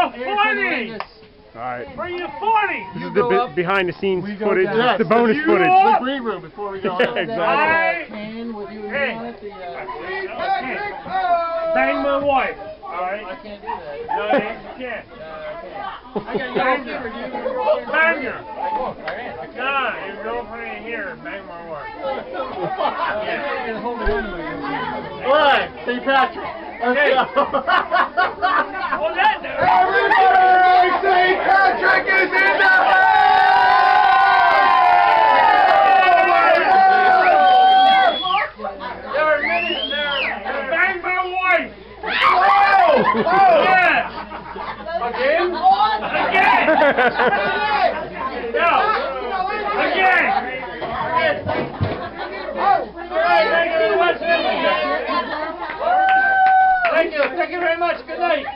Oh, funny! Alright. Where are you funny? This is the behind the scenes footage. down. The bonus You footage. are- The green room before we go Yeah, on. exactly. Can with you Hey. on it, Bang my wife. Alright? I can't do that. No, you can't. I got yellow fever, dude. Bang her. I can't. Nah, you go from here and bang my wife. Yeah. All right, St. Patrick. Okay. Well, that Everybody, St. Patrick is in the There are minutes there. Bang my wife. Oh! Yeah. Again? Again. No. Again. All right, thank you very much. Thank you. Thank you very much. Good night.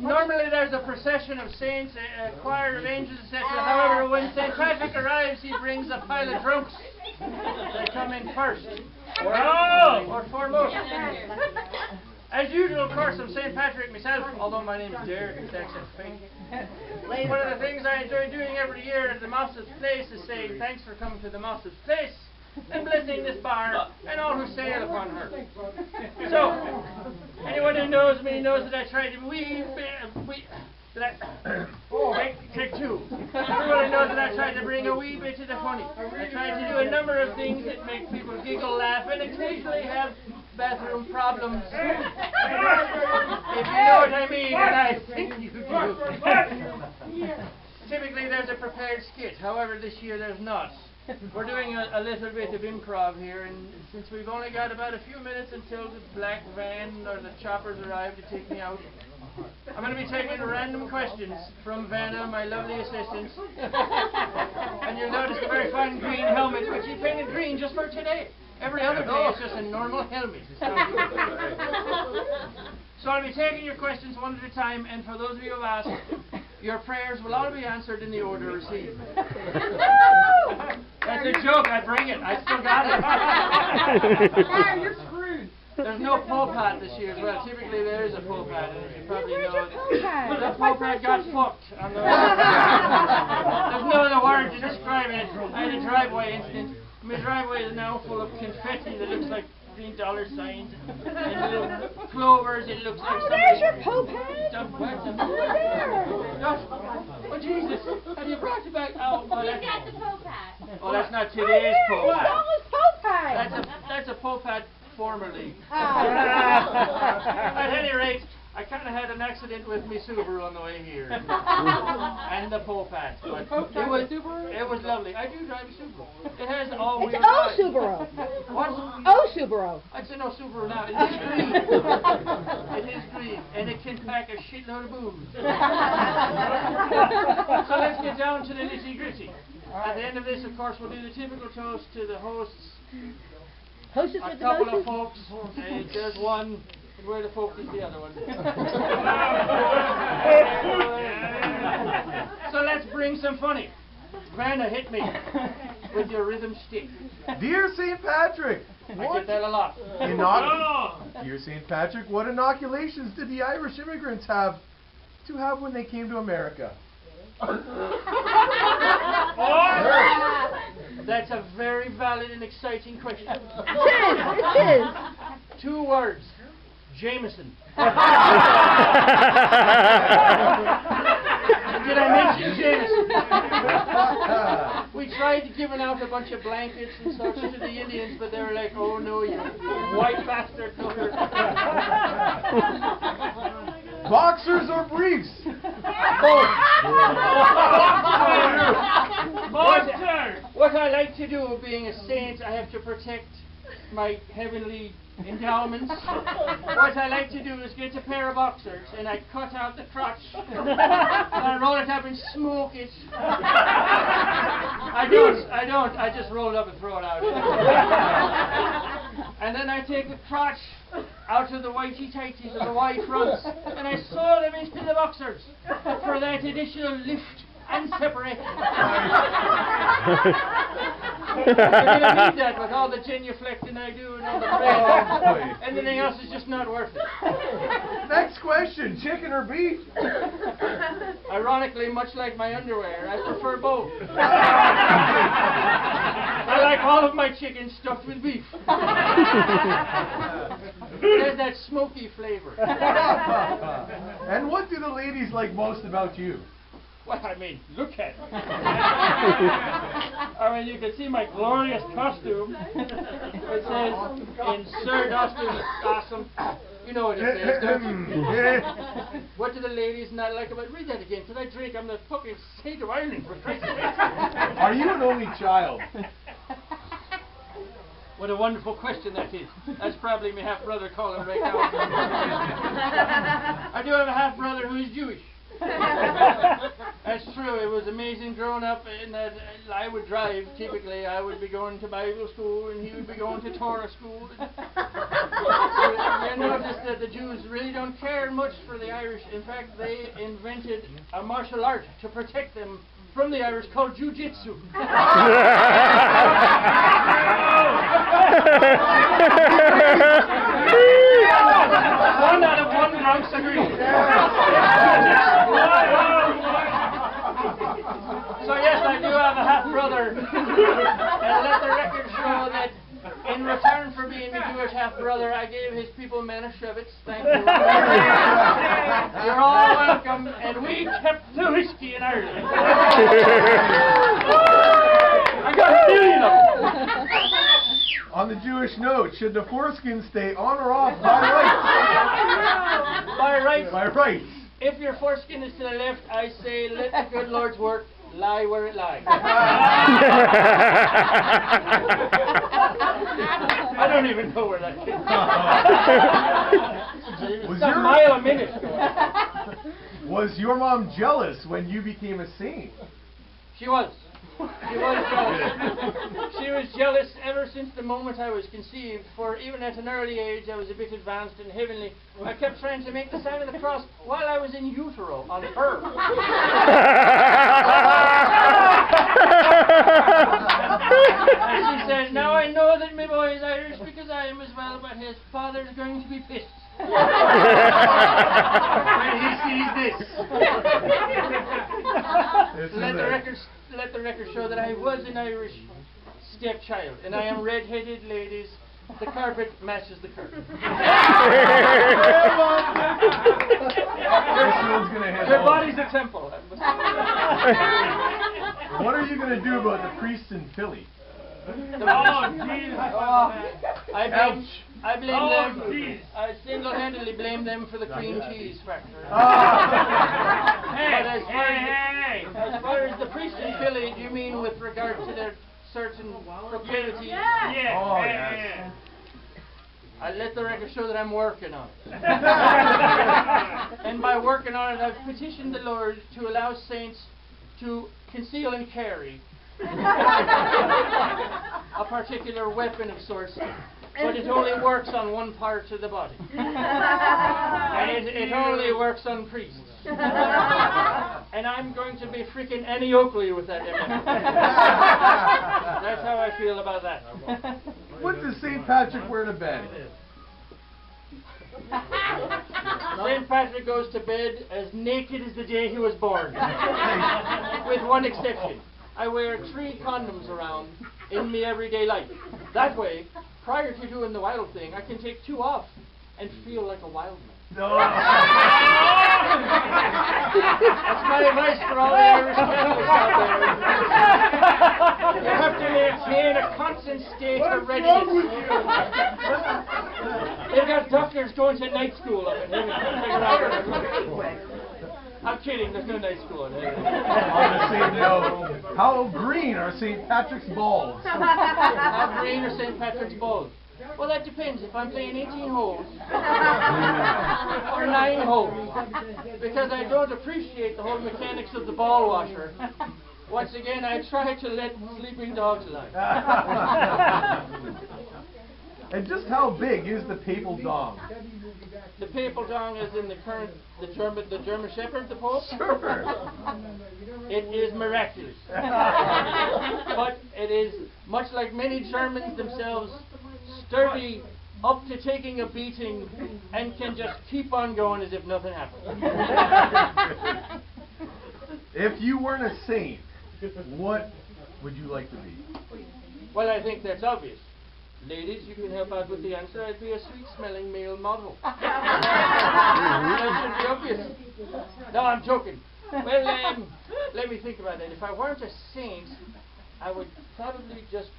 Normally there's a procession of saints, a choir of angels, etc. However, when St. Patrick arrives, he brings a pile of drunks. They come in first. Or foremost. As usual, of course, I'm St. Patrick myself, although my name is Derek, it's accent fake. One of the things I enjoy doing every year at the Possoms' Place is saying thanks for coming to the Possoms' Place and blessing this bar and all who sail upon her. So, anyone who knows me knows that I try to take two. Everyone knows that I try to bring a wee bit of the funny. I try to do a number of things that make people giggle, laugh, and occasionally have bathroom problems. If you know what I mean, and I think you do. Typically there's a prepared skit, however this year there's not. We're doing a little bit of improv here, and since we've only got about a few minutes until the black van or the choppers arrive to take me out, I'm going to be taking random questions from Vanna, my lovely assistant. And you'll notice a very fine green helmet, which he painted green just for today. Every other day it's just a normal helmet. So I'll be taking your questions one at a time, and for those of you who have asked, your prayers will all be answered in the order received. That's a joke, I bring it. I still got it. You're screwed. There's no Pope hat this year as well. Typically there is a Pope hat, and as you probably Where's know, your Pope hat? the Pope hat got fucked on the There's no other word to describe it. I had a driveway incident. My driveway is now full of confetti that looks like green dollar signs and little clovers. It looks like Oh, there's your Pope hat. Oh, Jesus. Have you brought it back? Oh, well, He's got the Pope hat. well, that's not today's Pope hat. Pope hat. That's a Pope hat formerly. Oh. At any rate, I kind of had an accident with my Subaru on the way here. And the Pope hat. But it was lovely. I do drive a Subaru. It has all-wheel It's drive. Subaru. What? Subaru. I'd say no Subaru now. It is green. It is green. And it can pack a shitload of booze. So let's get down to the nitty-gritty. At the end of this, of course, we'll do the typical toast to the hosts. Hostess A with the couple of mostest. folks. There's one. And where the folk is the other one. So let's bring some funny. Vanna, hit me with your rhythm stick. Dear St. Patrick, I get that a lot. Dear St. Patrick, what inoculations did the Irish immigrants have when they came to America? That's a very valid and exciting question. It is. 2 words. Jameson. Did I mention Jameson? We tried giving out a bunch of blankets and such to the Indians, but they were like, oh no, you white bastard. Boxers or briefs? What I like to do, being a saint, I have to protect my heavenly endowments. What I like to do is get a pair of boxers and I cut out the crotch and I roll it up and smoke it. I don't. I just roll it up and throw it out. And then I take the crotch out of the whitey tighties and the white fronts and I sew them into the boxers for that additional lift and separation. You're gonna need that with all the genuflecting I do and all the bread. Anything else is just not worth it. Next question, chicken or beef? Ironically, much like my underwear, I prefer both. I like all of my chicken stuffed with beef. It has that smoky flavor. And what do the ladies like most about you? Well, I mean, look at me. I mean, you can see my glorious costume. It says, insert costume, awesome. You know what it says, don't you? What do the ladies not like about... Read that again, because I drink. I'm the fucking saint of Ireland, for Christ's sake. Are you an only child? What a wonderful question that is. That's probably my half-brother calling right now. I do have a half-brother who is Jewish. That's true. It was amazing growing up in that I would drive. Typically, I would be going to Bible school and he would be going to Torah school. You notice that the Jews really don't care much for the Irish. In fact, they invented a martial art to protect them from the Irish called jiu-jitsu. One out of one drunks agree. So yes, I do have a half-brother. And let the record show that in return for being a Jewish half-brother, I gave his people Manischewitz. Thank you. You're all welcome. And we kept the whiskey in Ireland. I got a million of them. On the Jewish note, should the foreskin stay on or off by right? By right. By right. If your foreskin is to the left, I say let the good Lord's work lie where it lies. I don't even know where that came from. It's a mile a minute. Was your mom jealous when you became a saint? She was. She was jealous. She was jealous ever since the moment I was conceived, for even at an early age I was a bit advanced and heavenly. I kept trying to make the sign of the cross while I was in utero on her. And she said, now I know that my boy is Irish because I am as well, but his father's going to be pissed when he sees this. Let the record show that I was an Irish stepchild, and I am red-headed, ladies. The carpet matches the curtain. Your body's a temple. What are you going to do about the priests in Philly? I blame them. I single-handedly blame them for the cream cheese factory. But as far as the priests in Philly, do you mean with regard to their certain proclivities? Yes. Oh, yes. I let the record show that I'm working on it. And by working on it, I've petitioned the Lord to allow saints to conceal and carry a particular weapon of sorts, but it only works on one part of the body. And it only works on priests. And I'm going to be freaking Annie Oakley with that image. That's how I feel about that. What does St. Patrick wear to bed? St. Patrick goes to bed as naked as the day he was born. With one exception. I wear 3 condoms around in my everyday life. That way, prior to doing the wild thing, I can take 2 off and feel like a wild man. No. That's my advice for all the Irish Catholics out there. You have to maintain a constant state of readiness. They've got doctors going to night school up in heaven. I'm kidding, there's no night school in heaven. On the same note, how green are St. Patrick's balls? How green are St. Patrick's balls? Well, that depends. If I'm playing 18 holes or 9 holes, because I don't appreciate the whole mechanics of the ball washer. Once again, I try to let sleeping dogs lie. And just how big is the papal dong? The papal dong is in the German Shepherd, the Pope? Sure. It is miraculous. But it is, much like many Germans themselves, sturdy up to taking a beating and can just keep on going as if nothing happened. If you weren't a saint, what would you like to be? Well, I think that's obvious. Ladies, you can help out with the answer. I'd be a sweet-smelling male model. That should be obvious. No, I'm joking. Well, let me think about it. If I weren't a saint, I would probably just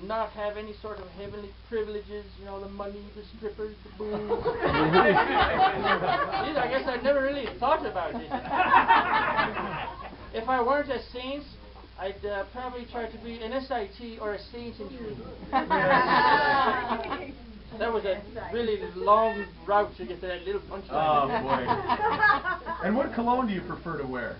not have any sort of heavenly privileges, you know, the money, the strippers, the booze. Jeez, I guess I'd never really thought about it. If I weren't a saint, I'd probably try to be an SIT or a saint in training. That was a really long route to get to that little punchline. Oh, boy. And what cologne do you prefer to wear?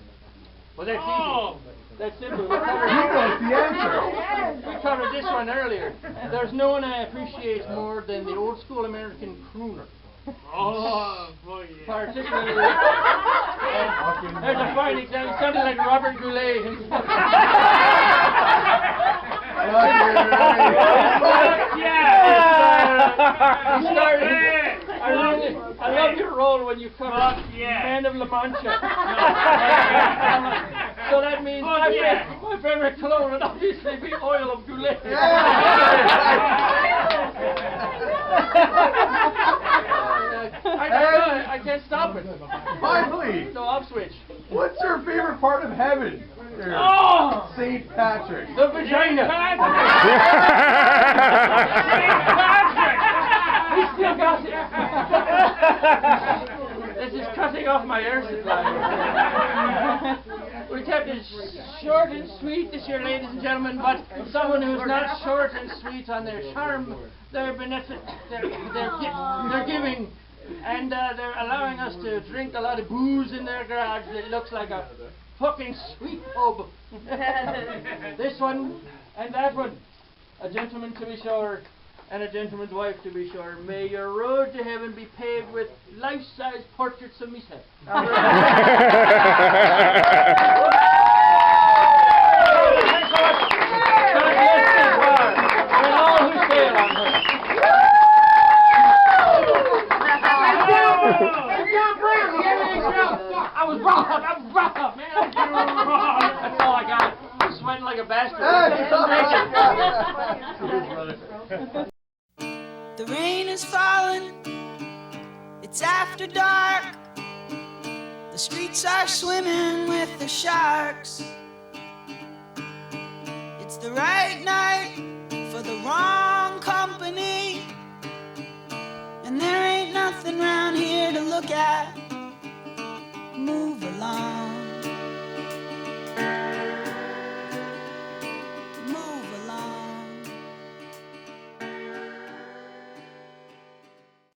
Well, that's easy. That's simple. We covered, You know the answer. we covered this one earlier. There's no one I appreciate more than the old school American crooner. Oh, boy, yeah. Particularly, there's a fine example. It sounded like Robert Goulet himself. He started. I love your role when you cover Man of La Mancha. So that means my favorite cologne would obviously be Oil of Goulet. I can't stop it. Finally, No off switch. what's your favorite part of heaven? Oh! St. Patrick. The vagina. He still got it. This is cutting off my air supply. We kept it short and sweet this year, ladies and gentlemen, but someone who's not short and sweet on their charm, they're beneficent, they're giving, and they're allowing us to drink a lot of booze in their garage that looks like a fucking sweet pub. This one and that one. A gentleman to be sure, and a gentleman's wife to be sure. May your road to heaven be paved with life-size portraits of myself. I was brought up, man. That's all I got. I'm sweating like a bastard. The rain is falling, it's after dark. The streets are swimming with the sharks. It's the right night for the wrong company, and there ain't nothing round here to look at